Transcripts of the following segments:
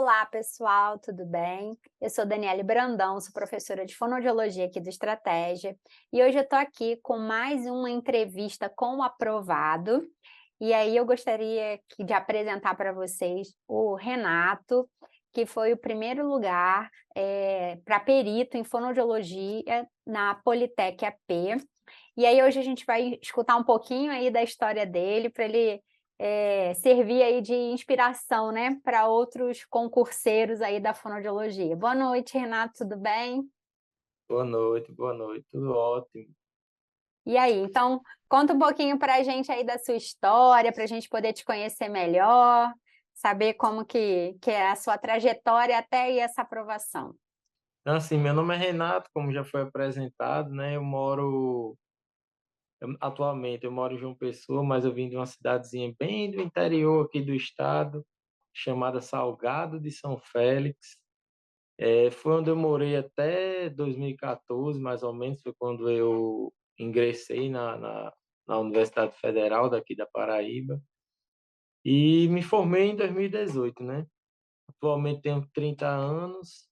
Olá, pessoal, tudo bem? Eu sou Daniele Brandão, sou professora de fonoaudiologia aqui do Estratégia, e hoje eu estou aqui com mais uma entrevista com o aprovado. E aí eu gostaria de apresentar para vocês o Renato, que foi o primeiro lugar para perito em fonoaudiologia na Politec AP. E aí hoje a gente vai escutar um pouquinho aí da história dele, para ele servir aí de inspiração, né, para outros concurseiros aí da fonoaudiologia. Boa noite, Renato, tudo bem? Boa noite, tudo ótimo. E aí, então, conta um pouquinho para a gente aí da sua história, para a gente poder te conhecer melhor, saber como que é a sua trajetória até aí essa aprovação. Então, assim, meu nome é Renato, como já foi apresentado, né? Atualmente eu moro em João Pessoa, mas eu vim de uma cidadezinha bem do interior aqui do estado, chamada Salgado de São Félix. Foi onde eu morei até 2014, mais ou menos, foi quando eu ingressei na Universidade Federal daqui da Paraíba e me formei em 2018, né? Atualmente tenho 30 anos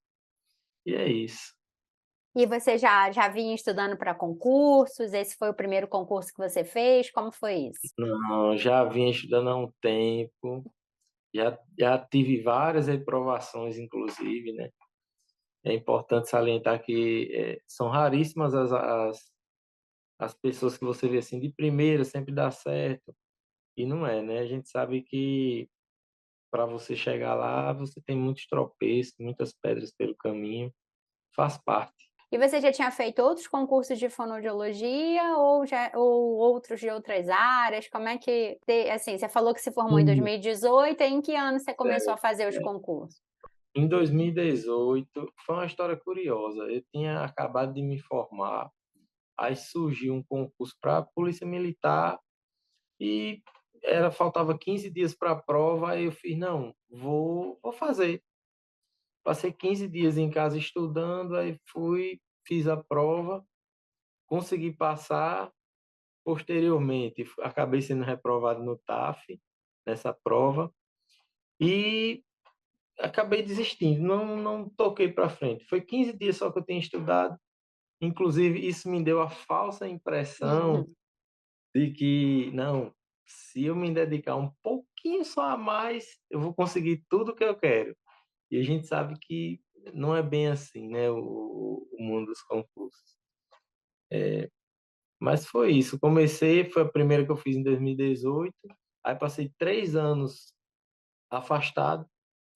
e é isso. E você já vinha estudando para concursos? Esse foi o primeiro concurso que você fez? Como foi isso? Não, já vinha estudando há um tempo, já tive várias reprovações, inclusive, né? É importante salientar que são raríssimas as pessoas que você vê assim de primeira, sempre dá certo, e não é, né? A gente sabe que para você chegar lá, você tem muitos tropeços, muitas pedras pelo caminho, faz parte. E você já tinha feito outros concursos de fonoaudiologia ou outros de outras áreas? Como é que assim, você falou que se formou em Sim. 2018, e em que ano você começou a fazer os concursos? Em 2018, foi uma história curiosa. Eu tinha acabado de me formar. Aí surgiu um concurso para a Polícia Militar e faltava 15 dias para a prova. Aí eu fiz, não, vou fazer. Passei 15 dias em casa estudando, aí fui, fiz a prova, consegui passar. Posteriormente, acabei sendo reprovado no TAF, nessa prova, e acabei desistindo, não toquei para frente. Foi 15 dias só que eu tinha estudado, inclusive isso me deu a falsa impressão Uhum. de que, não, se eu me dedicar um pouquinho só a mais, eu vou conseguir tudo que eu quero. E a gente sabe que não é bem assim, né, o mundo dos concursos. Mas foi isso, comecei, foi a primeira que eu fiz em 2018, aí passei 3 anos afastado,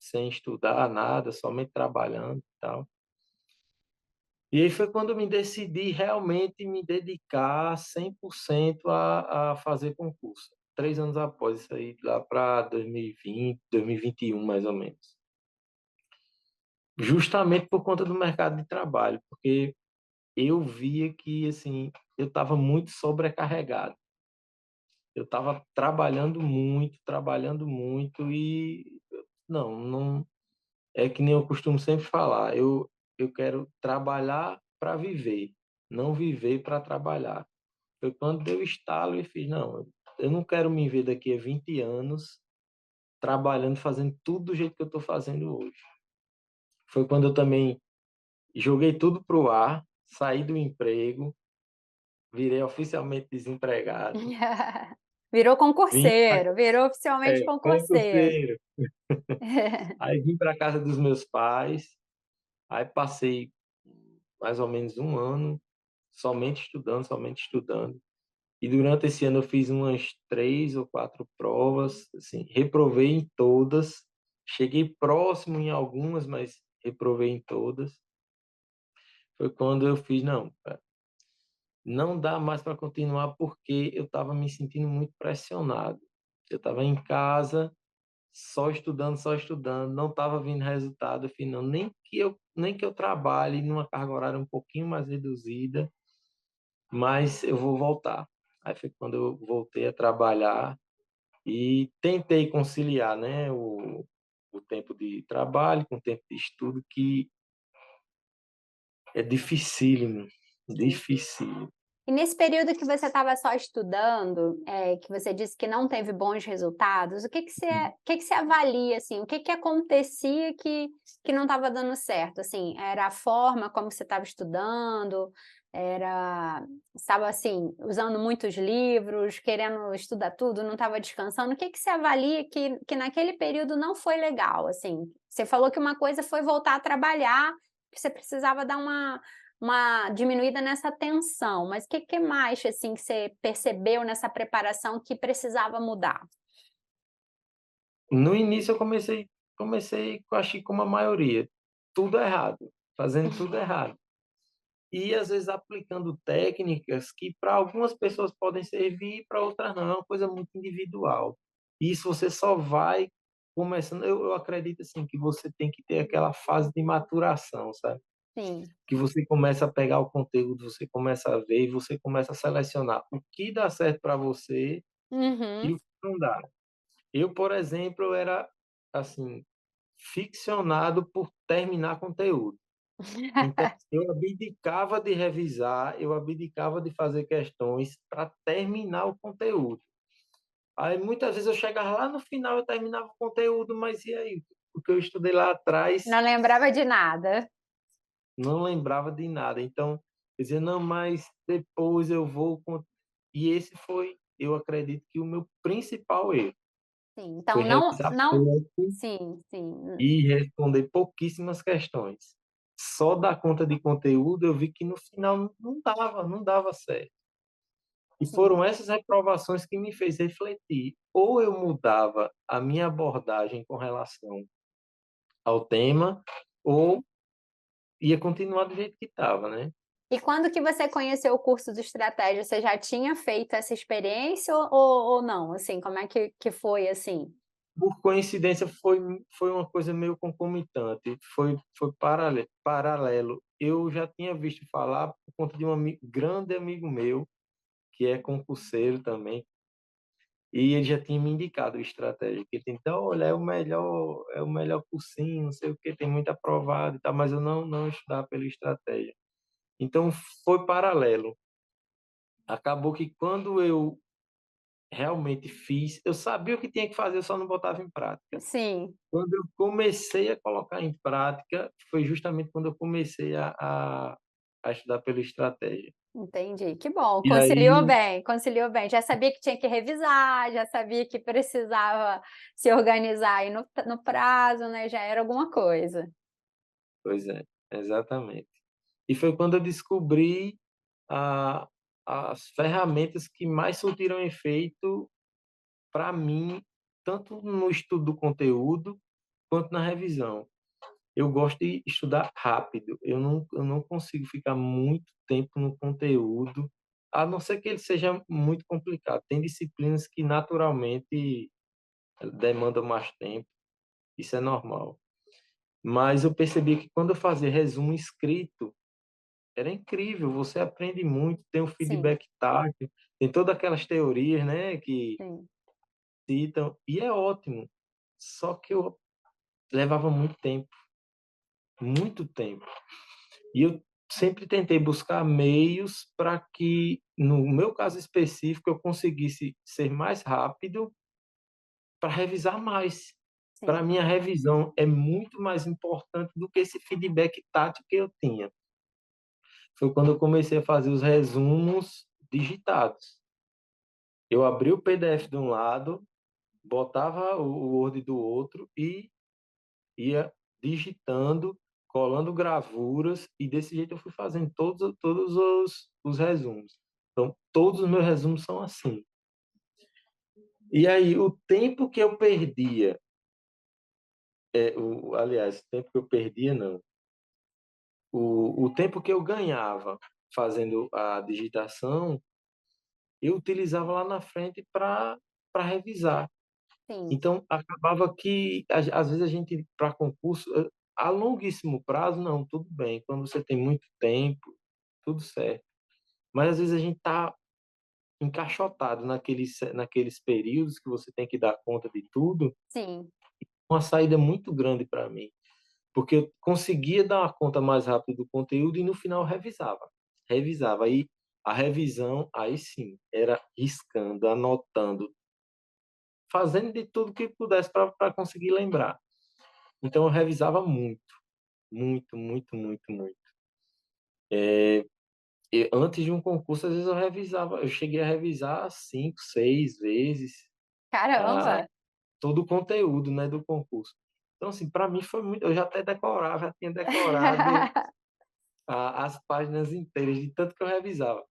sem estudar nada, somente trabalhando e tal. E aí foi quando eu me decidi realmente me dedicar 100% a fazer concurso. 3 anos após isso aí, lá para 2020, 2021, mais ou menos. Justamente por conta do mercado de trabalho, porque eu via que, assim, eu estava muito sobrecarregado. Eu estava trabalhando muito e não é que nem eu costumo sempre falar, eu quero trabalhar para viver, não viver para trabalhar. Foi quando deu estalo e fiz: "Não, eu não quero me ver daqui a 20 anos trabalhando, fazendo tudo do jeito que eu estou fazendo hoje". Foi quando eu também joguei tudo para o ar, saí do emprego, virei oficialmente desempregado, vim pra Virou oficialmente concurseiro. concurseiro. Aí vim para casa dos meus pais, aí passei mais ou menos um ano somente estudando, somente estudando. E durante esse ano eu fiz umas 3 ou 4 provas, assim, reprovei em todas, cheguei próximo em algumas, mas reprovei em todas. Foi quando eu fiz: "Não, não dá mais para continuar", porque eu estava me sentindo muito pressionado. Eu estava em casa, só estudando, não estava vindo resultado. Eu falei: "Não, nem que eu trabalhe numa carga horária um pouquinho mais reduzida, mas eu vou voltar". Aí foi quando eu voltei a trabalhar e tentei conciliar, né, o tempo de trabalho com o tempo de estudo, que é dificílimo, Sim. difícil. E nesse período que você estava só estudando, que você disse que não teve bons resultados, o que que você avalia, assim, o que que acontecia que não estava dando certo, assim? Era a forma como você estava estudando? Era estava, assim, usando muitos livros, querendo estudar tudo, não estava descansando? O que que você avalia que naquele período não foi legal, assim? Você falou que uma coisa foi voltar a trabalhar, que você precisava dar uma diminuída nessa tensão, mas que mais, assim, que você percebeu nessa preparação que precisava mudar? No início eu comecei, acho que como a maioria, tudo errado, fazendo tudo errado. E às vezes aplicando técnicas que para algumas pessoas podem servir, para outras não, é uma coisa muito individual. E isso você só vai começando, eu acredito assim que você tem que ter aquela fase de maturação, sabe? Sim. Que você começa a pegar o conteúdo, você começa a ver e você começa a selecionar o que dá certo para você e Uhum. o que não dá. Eu, por exemplo, era assim, ficcionado por terminar conteúdo. Então, eu abdicava de revisar, eu abdicava de fazer questões para terminar o conteúdo. Aí, muitas vezes, eu chegava lá no final, eu terminava o conteúdo, mas e aí? O que eu estudei lá atrás, Não lembrava de nada. não lembrava de nada. Então, eu dizia, não, mas depois eu vou. E esse foi, eu acredito que o meu principal erro. Sim, Foi então revisar pouco sim, sim. e responder pouquíssimas questões. Só dar conta de conteúdo, eu vi que no final não dava certo. E Sim. foram essas reprovações que me fez refletir. Ou eu mudava a minha abordagem com relação ao tema, ou ia continuar do jeito que estava, né. E quando que você conheceu o curso de estratégia, você já tinha feito essa experiência ou não? Assim, como é que foi, assim? Por coincidência, foi uma coisa meio concomitante, foi paralelo. Eu já tinha visto falar por conta de um grande amigo meu, que é concurseiro também, e ele já tinha me indicado a estratégia, que ele tem, então, olha, é o melhor cursinho, não sei o quê, tem muito aprovado e tal, mas eu não estudava pela estratégia. Então foi paralelo. Acabou que quando eu realmente fiz, eu sabia o que tinha que fazer, eu só não botava em prática. Sim, Quando eu comecei a colocar em prática, foi justamente quando eu comecei a estudar pela estratégia. entendi. Que bom, E aí, conciliou bem, conciliou bem. Já sabia que tinha que revisar, já sabia que precisava se organizar aí no prazo, né, já era alguma coisa. pois é, exatamente. E foi quando eu descobri a as ferramentas que mais surtiram efeito para mim, tanto no estudo do conteúdo, quanto na revisão. Eu gosto de estudar rápido, eu não consigo ficar muito tempo no conteúdo, a não ser que ele seja muito complicado. Tem disciplinas que naturalmente demandam mais tempo, isso é normal. Mas eu percebi que quando eu fazia resumo escrito, era incrível, você aprende muito, tem o Sim, feedback tátil, tem todas aquelas teorias, né, que sim, citam, e é ótimo. Só que eu levava muito tempo, muito tempo. E eu sempre tentei buscar meios para que, no meu caso específico, eu conseguisse ser mais rápido para revisar mais. Para sim, mim, a revisão é muito mais importante do que esse feedback tátil que eu tinha. Foi quando eu comecei a fazer os resumos digitados. Eu abri o PDF de um lado, botava o Word do outro e ia digitando, colando gravuras, e desse jeito eu fui fazendo todos os resumos. Então, todos os meus resumos são assim. E aí, o tempo que eu perdia, aliás, o tempo que eu perdia, não, o tempo que eu ganhava fazendo a digitação, eu utilizava lá na frente para revisar. sim. Então, acabava que, às vezes, a gente, para concurso, a longuíssimo prazo, não, tudo bem. Quando você tem muito tempo, tudo certo. Mas, às vezes, a gente está encaixotado naqueles períodos que você tem que dar conta de tudo, Sim, uma saída muito grande para mim. Porque eu conseguia dar uma conta mais rápido do conteúdo e, no final, revisava. Revisava. Aí, A revisão, aí sim, era riscando, anotando, fazendo de tudo que pudesse para conseguir lembrar. Então eu revisava muito, muito, muito, muito, muito. E antes de um concurso, às vezes eu cheguei a revisar 5, 6 vezes, ah, Caramba! todo o conteúdo, né, do concurso. Então, assim, para mim foi muito, eu já até decorava, já tinha decorado as páginas inteiras de tanto que eu revisava.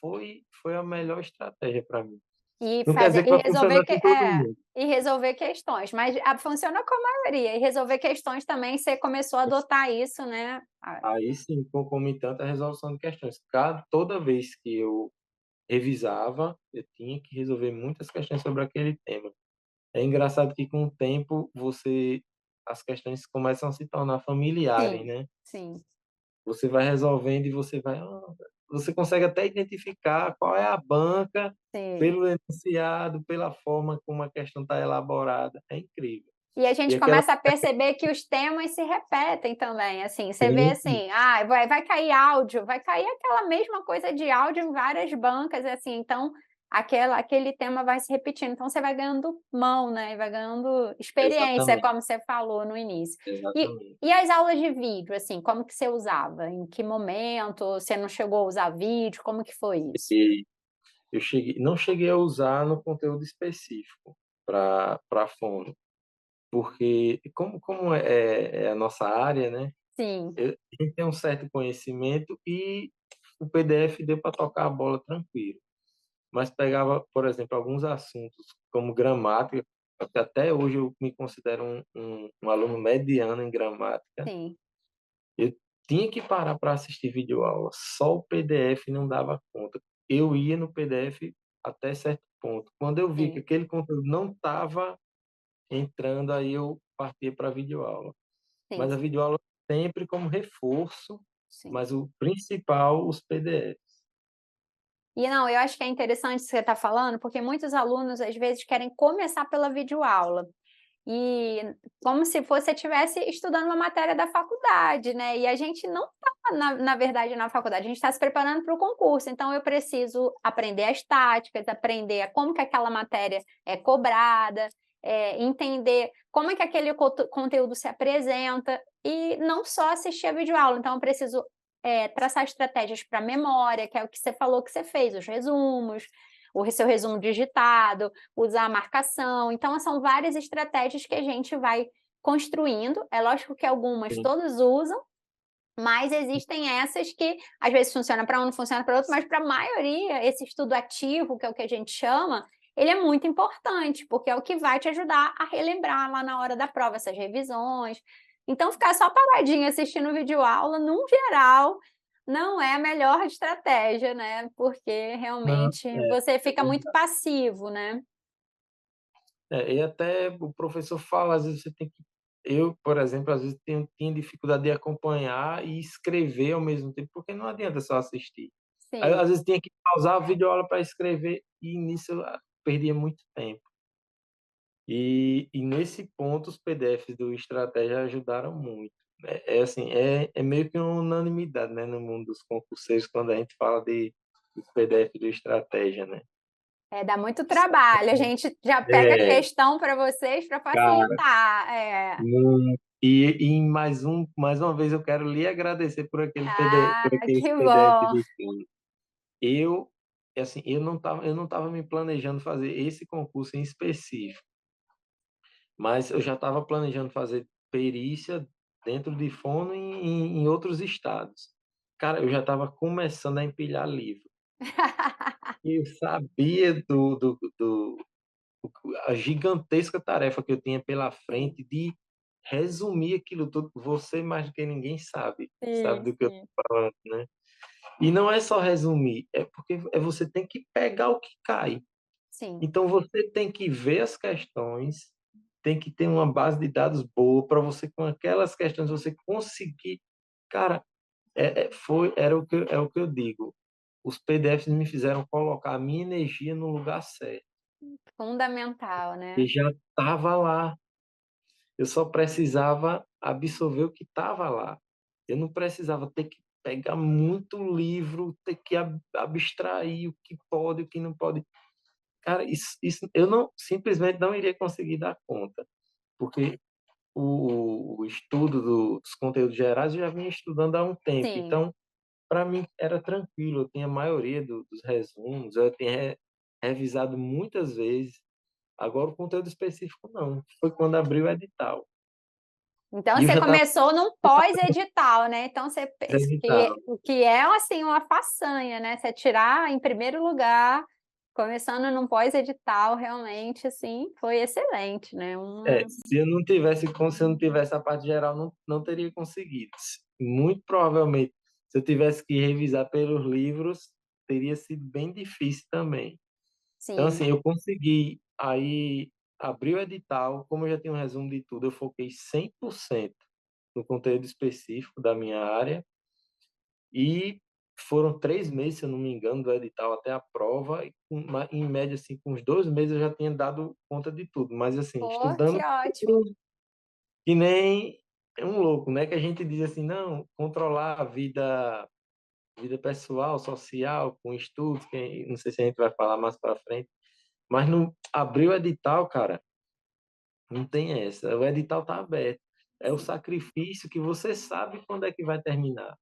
Foi a melhor estratégia para mim. E Não quer fazer dizer que vai funcionar com todo mundo. e resolver questões, mas funciona com a maioria, e resolver questões também você começou a adotar isso, né. Aí sim, concomitante à resolução de questões. Toda vez que eu revisava, eu tinha que resolver muitas questões sobre aquele tema. É engraçado que com o tempo as questões começam a se tornar familiares, Sim, né. sim, Você vai resolvendo e você consegue até identificar qual é a banca sim. pelo enunciado, pela forma como a questão está elaborada. É incrível. E a E gente aquela começa a perceber que os temas se repetem também, assim, você vê Sempre assim, vai cair áudio, vai cair aquela mesma coisa de áudio em várias bancas, assim, então aquele tema vai se repetindo, então você vai ganhando mão, né, e vai ganhando experiência, exatamente, como você falou no início. E exatamente. e as aulas de vídeo, assim, como que você usava? Em que momento? Você não chegou a usar vídeo, como que foi isso? E eu não cheguei a usar no conteúdo específico para fono, porque como é a nossa área, né, Sim, a gente tem um certo conhecimento e o PDF deu para tocar a bola tranquilo. Mas pegava, por exemplo, alguns assuntos como gramática, porque até hoje eu me considero um aluno mediano em gramática, sim, eu tinha que parar para assistir videoaula, só o PDF não dava conta. Eu ia no PDF até certo ponto. Quando eu vi que sim, aquele conteúdo não estava entrando, aí eu partia para a videoaula. sim, Mas a videoaula sempre como reforço, sim. mas o principal, os PDFs. E não, eu acho que é interessante isso que você está falando, porque muitos alunos, às vezes, querem começar pela videoaula. E como se você estivesse estudando uma matéria da faculdade, né, e a gente não está, na verdade, na faculdade, a gente está se preparando para o concurso, então eu preciso aprender as táticas, aprender como que aquela matéria é cobrada, entender como é que aquele conteúdo se apresenta, e não só assistir a videoaula, então eu preciso, traçar estratégias para memória, que é o que você falou que você fez, os resumos, o seu resumo digitado, usar a marcação. Então, são várias estratégias que a gente vai construindo. É lógico que algumas Sim, todos usam, mas existem essas que às vezes funciona para um, não funciona para outro, mas para a maioria, esse estudo ativo, que é o que a gente chama, ele é muito importante, porque é o que vai te ajudar a relembrar lá na hora da prova, essas revisões. Então, ficar só paradinho assistindo videoaula, num geral, não é a melhor estratégia, né? Porque não, realmente você é fica muito verdade. passivo, né? E até o professor fala, às vezes você tem que eu, por exemplo, às vezes tinha dificuldade de acompanhar e escrever ao mesmo tempo, porque não adianta só assistir. Aí, Sim. às vezes, tinha que pausar a videoaula para escrever e nisso eu perdia muito tempo. E nesse ponto os PDFs do Estratégia ajudaram muito, né. É assim, é meio que uma unanimidade, né, no mundo dos concurseiros quando a gente fala dos PDF do Estratégia, né. Dá muito trabalho. A gente já pega a É, questão para vocês para cara. facilitar. É. E mais uma vez eu quero lhe agradecer Ah, por aqueles que PDF bom. do fundo. Eu, assim, eu não estava me planejando fazer esse concurso em específico, mas eu já estava planejando fazer perícia dentro de fono em outros estados. Cara, eu já estava começando a empilhar livro. Eu sabia a gigantesca tarefa que eu tinha pela Sim, frente de resumir aquilo tudo. Você mais do que ninguém sabe sim, do que eu sim, estou falando, né. E não é só resumir, é porque você tem que pegar o que cai. sim, Então você tem que ver as questões, tem que ter uma base de dados boa para você com aquelas questões você conseguir cara, é o que eu digo, os PDFs me fizeram colocar a minha energia no lugar certo, fundamental, e né. já estava lá. Eu só precisava absorver o que estava lá. Eu não precisava ter que pegar muito livro, ter que abstrair o que pode, o que não pode. Cara, isso eu não simplesmente não iria conseguir dar conta, porque o estudo dos conteúdos gerais eu já vinha estudando há um tempo, Sim. então para mim era tranquilo, eu tinha a maioria dos resumos, eu tinha revisado muitas vezes. Agora o conteúdo específico não, foi quando abriu o edital. Então E eu você já estava começou num pós-edital, né, então você no edital. o que é, assim, uma façanha, né, você tirar em primeiro lugar, começando num pós-edital, realmente, assim, foi excelente, né, Se eu não tivesse a parte geral, não teria conseguido. Muito provavelmente, se eu tivesse que revisar pelos livros, teria sido bem difícil também. Então, sim. assim, eu consegui, aí abri o edital, como eu já tinha um resumo de tudo, eu foquei 100% no conteúdo específico da minha área, e foram 3 meses, se eu não me engano, do edital até a prova, e em média, assim, com uns 2 meses eu já tinha dado conta de tudo, mas assim, Pô, que estudando ótimo. que nem um louco, né, que a gente diz assim: "Não, controlar a vida pessoal, social, com estudos", que não sei se a gente vai falar mais para frente, mas não abriu o edital, cara, não tem essa, o edital tá aberto. É o sacrifício que você sabe quando é que vai terminar.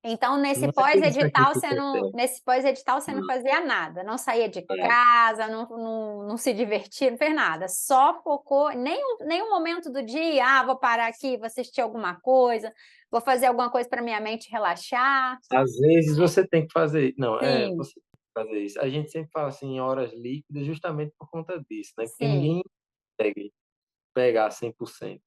Então Não é aquele sacrifício eterno. nesse pós-edital você não Não, fazia nada, não saía de é. casa, não se divertia, não fez nada, só focou nenhum momento do dia: "Ah, vou parar aqui, vou assistir alguma coisa, vou fazer alguma coisa para minha mente relaxar". Às vezes você tem que fazer não, Sim, você tem que fazer isso. A gente sempre fala assim em horas líquidas justamente por conta disso, né, porque sim. ninguém consegue pegar 100%.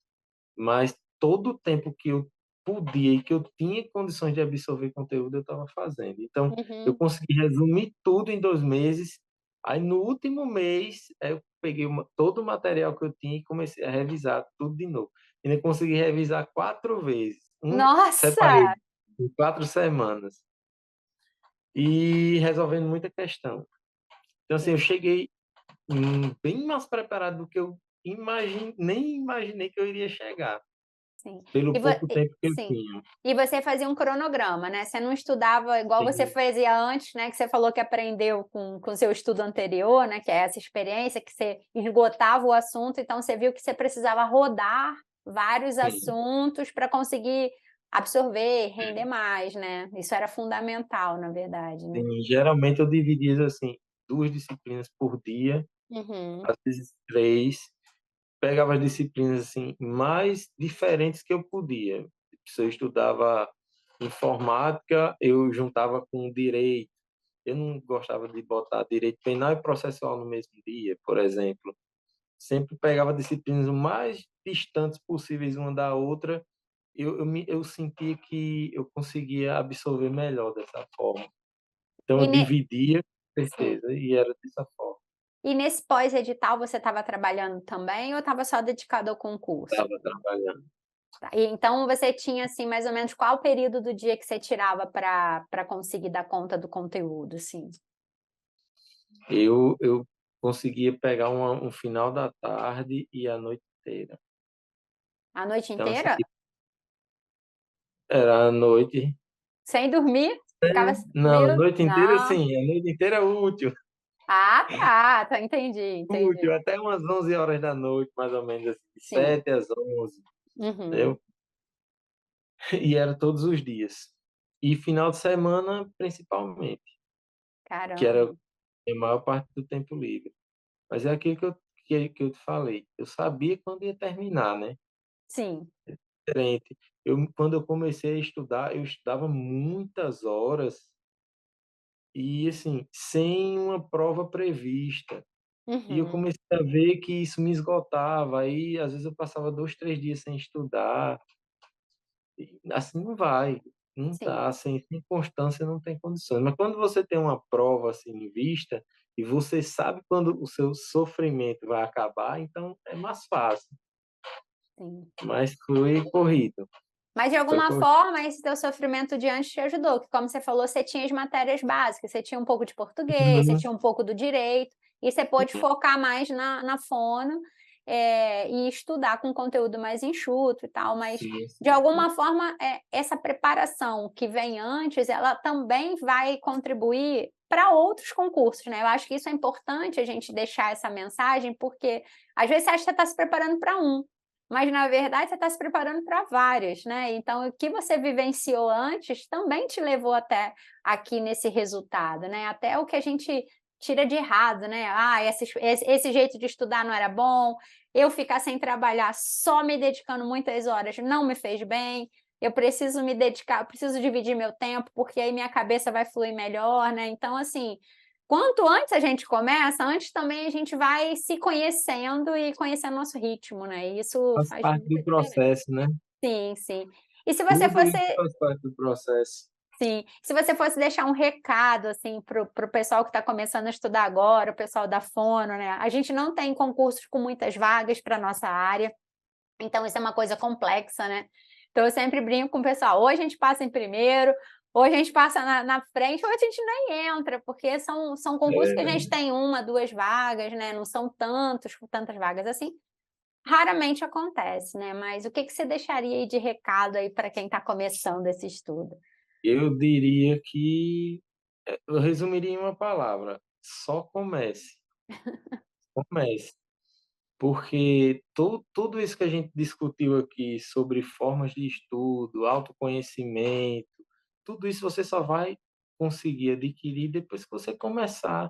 Mas todo o tempo que eu podia e que eu tinha condições de absorver conteúdo, eu estava fazendo. Então, eu Uhum. consegui resumir tudo em 2 meses. Aí, no último mês, eu peguei todo o material que eu tinha e comecei a revisar tudo de novo. Ainda consegui revisar 4 vezes. Separei Nossa! em 4 semanas. E resolvendo muita questão. Então, assim, eu Sim, cheguei, bem mais preparado do que eu nem imaginei que eu iria chegar, sim. pelo pouco tempo que eu Sim. tinha. E você fazia um cronograma, né, você não estudava igual você Sim, fazia antes, né, que você falou que aprendeu com o seu estudo anterior, né, que é essa experiência que você esgotava o assunto, então você viu que você precisava rodar vários sim, assuntos para conseguir absorver, render mais, né, isso era fundamental, na verdade, né. sim. Geralmente eu dividia, assim, 2 disciplinas por dia, Uhum, às vezes 3. Pegava as disciplinas, assim, mais diferentes que eu podia. Se eu estudava informática, eu juntava com direito. Eu não gostava de botar direito penal e processual no mesmo dia, por exemplo. Sempre pegava disciplinas o mais distantes possíveis uma da outra. Eu sentia que eu conseguia absorver melhor dessa forma. Então e eu ne dividia, com sim. certeza, e era dessa forma. E nesse pós-edital você estava trabalhando também ou estava só dedicado ao concurso? Estava trabalhando. Tá, e então você tinha, assim, mais ou menos qual período do dia que você tirava para conseguir dar conta do conteúdo, assim? Eu conseguia pegar um final da tarde e a noite inteira. A noite Então, assim, inteira? tipo, era a noite Sem dormir? Ficava não, a meu noite inteira não. sim, a noite inteira é útil, Ah, tá, entendi, útil, entendi. até umas 11 horas da noite, mais ou menos assim, de Sim. 7 às 11, Uhum. entendeu? E era todos os dias. E final de semana, principalmente, que era Caramba. a maior parte do tempo livre. Mas é aquilo que eu te falei, eu sabia quando ia terminar, né. Sim. Diferente. Quando eu comecei a estudar, eu estudava muitas horas e, assim, sem uma prova prevista. E eu Uhum. comecei a ver que isso me esgotava, aí às vezes eu passava 2, 3 dias sem estudar, e assim não vai, não Sim, dá, sem constância não tem condições. Mas quando você tem uma prova, assim, em vista, e você sabe quando o seu sofrimento vai acabar, então é mais fácil, sim. mas foi corrido, Mas de foi alguma corrido. forma esse teu sofrimento de antes te ajudou, que como você falou, você tinha as matérias básicas, você tinha um pouco de português, você tinha um pouco do direito, e você pôde focar mais na fono, e estudar com conteúdo mais enxuto e tal, mas Sim, de sim, sim. alguma forma, essa preparação que vem antes, ela também vai contribuir para outros concursos, né. Eu acho que isso é importante a gente deixar essa mensagem, porque às vezes você acha que você está se preparando para um, mas na verdade você está se preparando para vários, né. Então o que você vivenciou antes também te levou até aqui nesse resultado, né, até o que a gente tira de errado, né. "Ah, esse jeito de estudar não era bom, eu ficar sem trabalhar, só me dedicando muitas horas não me fez bem, eu preciso me dedicar, eu preciso dividir meu tempo, porque aí minha cabeça vai fluir melhor, né". Então, assim, quanto antes a gente começa, antes também a gente vai se conhecendo e conhecendo nosso ritmo, né, e isso Faz faz parte muita do diferença. processo, né. Sim, sim. E se você Tudo fosse isso faz parte do processo. Sim. Se você fosse deixar um recado, assim, para o pessoal que está começando a estudar agora, o pessoal da fono, né, a gente não tem concursos com muitas vagas para nossa área, então isso é uma coisa complexa, né. Então eu sempre brinco com o pessoal, ou a gente passa em primeiro, ou a gente passa na frente, ou a gente nem entra, porque são concursos que a gente É, tem uma, 2 vagas, né, não são tantas vagas assim. Raramente acontece, né, mas o que que você deixaria aí de recado aí para quem está começando esse estudo? eu diria que, eu resumiria em uma palavra: só comece, comece. Porque tudo isso que a gente discutiu aqui sobre formas de estudo, autoconhecimento, tudo isso você só vai conseguir adquirir depois que você começar.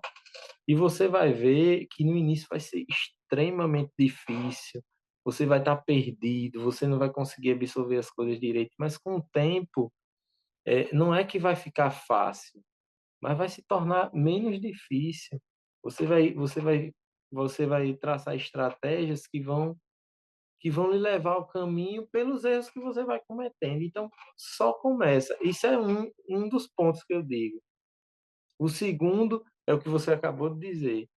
E você vai ver que no início vai ser extremamente difícil, você vai estar perdido, você não vai conseguir absorver as coisas direito, mas com o tempo, não é que vai ficar fácil, mas vai se tornar menos difícil. Você vai você vai você vai traçar estratégias que vão lhe levar ao caminho pelos erros que você vai cometendo. Então, só começa. Isso é um dos pontos que eu digo. O segundo é o que você acabou de dizer,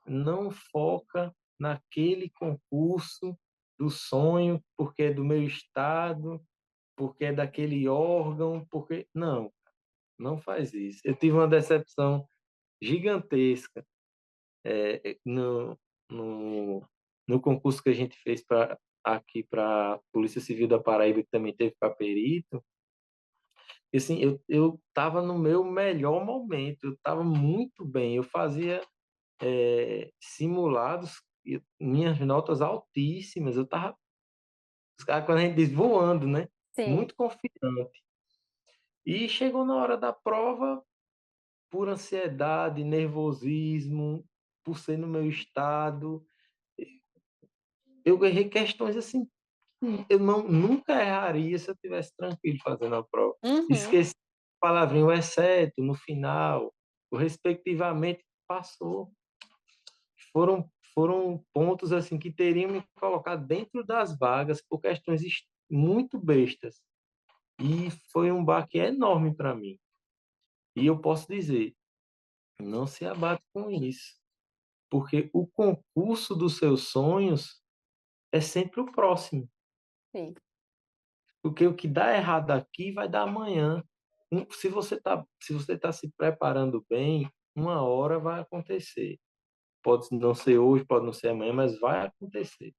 não foca naquele concurso do sonho, porque é do meu estado, porque é daquele órgão, porque não, não faz isso. Eu tive uma decepção gigantesca, no no concurso que a gente fez pra aqui para Polícia Civil da Paraíba, que também teve para perito, e assim, eu estava no meu melhor momento, eu estava muito bem, eu fazia, simulados e minhas notas altíssimas, eu estava, quando a gente diz voando, né, Sim. muito confiante. E chegou na hora da prova, por ansiedade, nervosismo, por ser no meu estado, eu errei questões assim. Eu nunca erraria se eu tivesse tranquilo fazendo a prova. Uhum. Esqueci a palavrinha, o exceto no final, o respectivamente passou. Foram pontos, assim, que teriam me colocado dentro das vagas por questões muito bestas. E foi um baque enorme para mim. E eu posso dizer, não se abate com isso, porque o concurso dos seus sonhos é sempre o próximo. Sim. Porque o que dá errado aqui vai dar amanhã. Se você tá se preparando bem, uma hora vai acontecer. Pode não ser hoje, pode não ser amanhã, mas vai acontecer.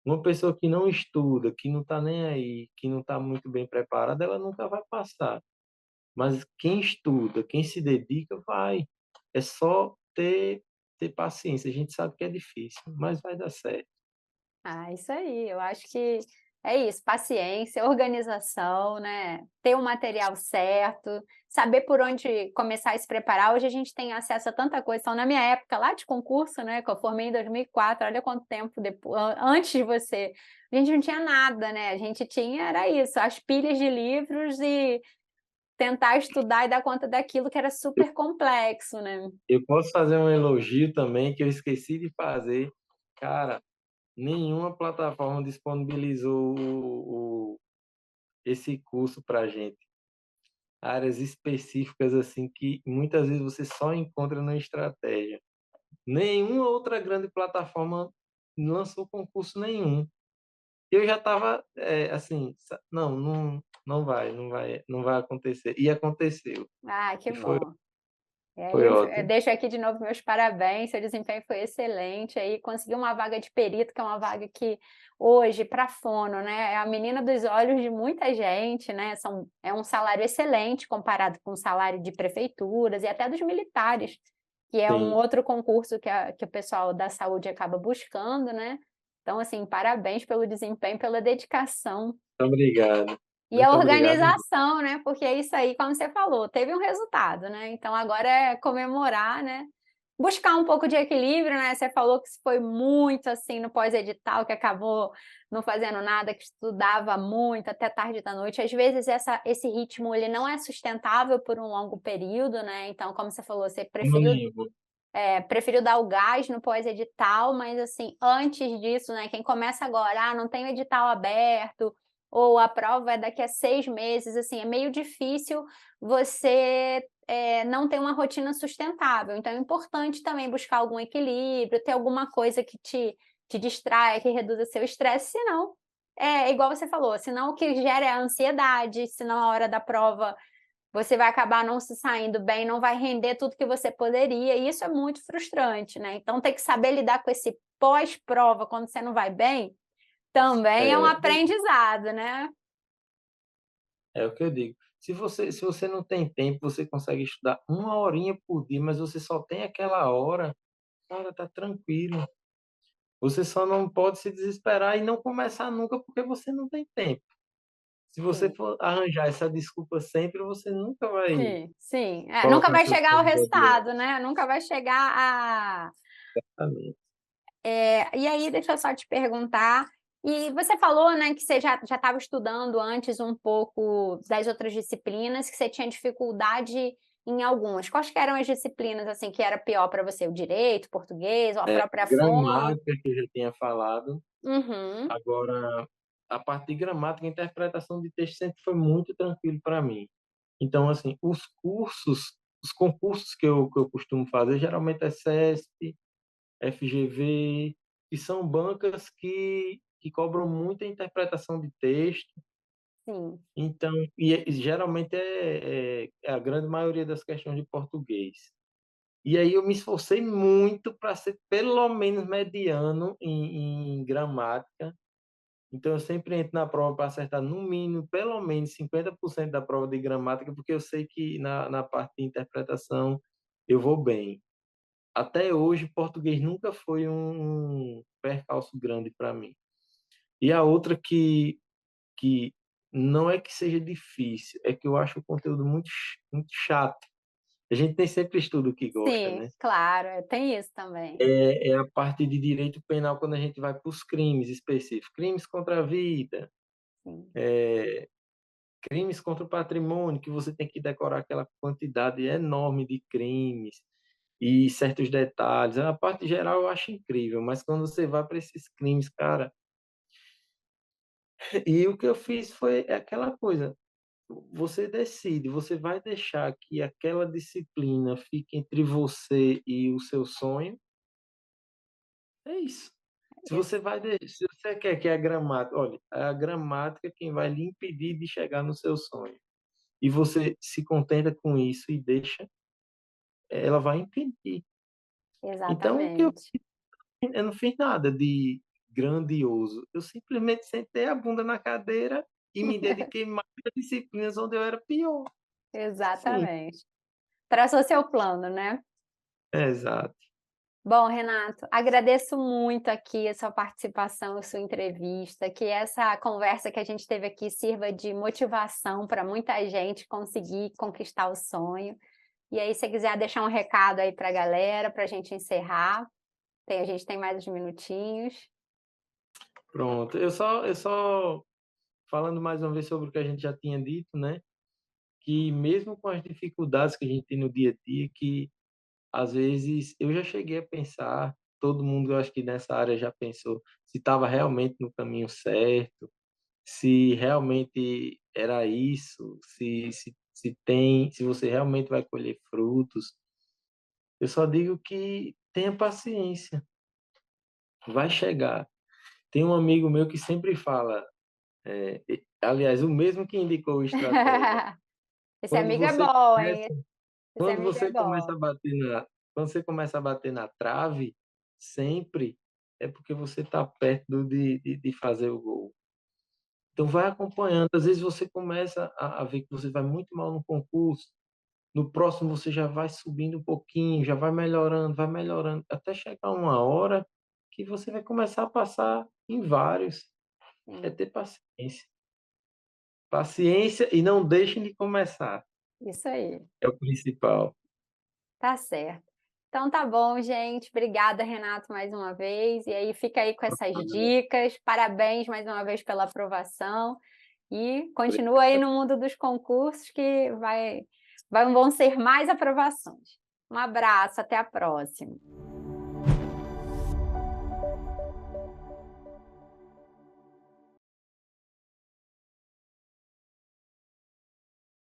Uma pessoa que não estuda, que não está nem aí, que não está muito bem preparada, ela nunca vai passar. Mas quem estuda, quem se dedica, vai. É só ter paciência. A gente sabe que é difícil, mas vai dar certo. Ah, isso aí, eu acho que é isso, paciência, organização, né, ter o material certo, saber por onde começar a se preparar. Hoje a gente tem acesso a tanta coisa, então na minha época lá de concurso, né, que eu formei em 2004, olha quanto tempo antes de você, a gente não tinha nada, né, a gente tinha era isso, as pilhas de livros e tentar estudar e dar conta daquilo que era super complexo, né. Eu posso fazer um elogio também que eu esqueci de fazer. Cara, nenhuma plataforma disponibilizou esse curso pra gente. Áreas específicas, assim, que muitas vezes você só encontra na estratégia. Nenhuma outra grande plataforma lançou concurso nenhum. Eu já estava, assim, não vai acontecer. E aconteceu. Ah, que E foi bom. E aí Foi eu ótimo. deixo aqui de novo meus parabéns, seu desempenho foi excelente, aí conseguiu uma vaga de perito, que é uma vaga que hoje para fono, né, é a menina dos olhos de muita gente, né, é um salário excelente comparado com o salário de prefeituras e até dos militares, que é um Sim, outro concurso que o pessoal da saúde acaba buscando, né. Então assim, parabéns pelo desempenho, pela dedicação. muito obrigado. E a Muito obrigado mesmo. organização, né, porque é isso aí, como você falou, teve um resultado, né, então agora é comemorar, né, buscar um pouco de equilíbrio, né, você falou que foi muito, assim, no pós-edital, que acabou não fazendo nada, que estudava muito até tarde da noite, às vezes esse ritmo ele não é sustentável por um longo período, né, então como você falou, você Não preferiu ligo. preferiu dar o gás no pós-edital, mas assim, antes disso, né, quem começa agora: "Ah, não tem o edital aberto", ou a prova é daqui a 6 meses, assim, é meio difícil você, não ter uma rotina sustentável. Então é importante também buscar algum equilíbrio, ter alguma coisa que te distraia, que reduza seu estresse, senão é igual você falou, senão o que gera é a ansiedade, senão a hora da prova você vai acabar não se saindo bem, não vai render tudo que você poderia, e isso é muito frustrante, né. Então tem que saber lidar com esse pós-prova, quando você não vai bem, também é um É, aprendizado, né. é o que eu digo. Se você não tem tempo, você consegue estudar uma horinha por dia, mas você só tem aquela hora, cara, tá tranquilo. Você só não pode se desesperar e não começar nunca, porque você não tem tempo. Se você Sim, for arranjar essa desculpa sempre, você nunca vai sim, sim. É, nunca colocar vai seus chegar ao sonhos resultado, adiante. né, nunca vai chegar a Exatamente. e aí deixa eu só te perguntar, e você falou, né, que você já estava estudando antes um pouco das outras disciplinas, que você tinha dificuldade em algumas. Quais que eram as disciplinas, assim, que era pior para você? O direito, português ou a própria fono? Gramática que eu já tinha falado, Uhum, agora a parte de gramática e interpretação de texto sempre foi muito tranquilo para mim. Então, assim, os concursos que eu costumo fazer geralmente é CESP, FGV, que são bancas que cobram muita interpretação de texto. sim. Então, e geralmente é a grande maioria das questões de português. E aí eu me esforcei muito para ser pelo menos mediano em gramática. Então eu sempre entro na prova para acertar no mínimo, pelo menos 50% da prova de gramática, porque eu sei que na parte de interpretação eu vou bem. Até hoje, português nunca foi um percalço grande para mim. E a outra que não é que seja difícil, é que eu acho o conteúdo muito chato. A gente nem sempre estuda o que gosta, Sim, né? claro, tem isso também. É a parte de direito penal quando a gente vai para os crimes específicos, crimes contra a vida, Sim, crimes contra o patrimônio, que você tem que decorar aquela quantidade enorme de crimes e certos detalhes. A parte geral eu acho incrível, mas quando você vai para esses crimes, cara, e o que eu fiz foi aquela coisa, você decide, você vai deixar que aquela disciplina fique entre você e o seu sonho, é isso. isso. Se você quer que a gramática, olha, a gramática é quem vai lhe impedir de chegar no seu sonho. E você se contenta com isso e deixa, ela vai impedir. Então, o que Exatamente. eu não fiz nada de grandioso. Eu simplesmente sentei a bunda na cadeira e me dediquei mais a disciplinas onde eu era pior. Sim, Exatamente. Traçou seu plano, né. exato. Bom, Renato, agradeço muito aqui a sua participação, a sua entrevista, que essa conversa que a gente teve aqui sirva de motivação para muita gente conseguir conquistar o sonho. E aí, se você quiser deixar um recado aí para a galera, para a gente encerrar, a gente tem mais uns minutinhos. Pronto. Eu só falando mais uma vez sobre o que a gente já tinha dito, né, que mesmo com as dificuldades que a gente tem no dia a dia, que às vezes eu já cheguei a pensar, todo mundo eu acho que nessa área já pensou, se estava realmente no caminho certo, se realmente era isso, se você realmente vai colher frutos. Eu só digo que tenha paciência, vai chegar. Tem um amigo meu que sempre fala, aliás, o mesmo que indicou o estratégia. Esse Quando amigo é você bom, começa hein. Essa Quando amiga é você começa boa. a bater na quando você começa a bater na trave, sempre é porque você está perto de fazer o gol. Então vai acompanhando, às vezes você começa a ver que você vai muito mal no concurso, no próximo você já vai subindo um pouquinho, já vai melhorando, até chegar uma hora que você vai começar a passar em vários. É Sim, ter paciência. Paciência e não deixem de começar, isso aí. é o principal. Tá certo. Então tá bom, gente. Obrigada, Renato, mais uma vez. E aí fica aí com essas dicas. Parabéns mais uma vez pela aprovação e continua aí no mundo dos concursos que vão ser mais aprovações. Um abraço, até a próxima.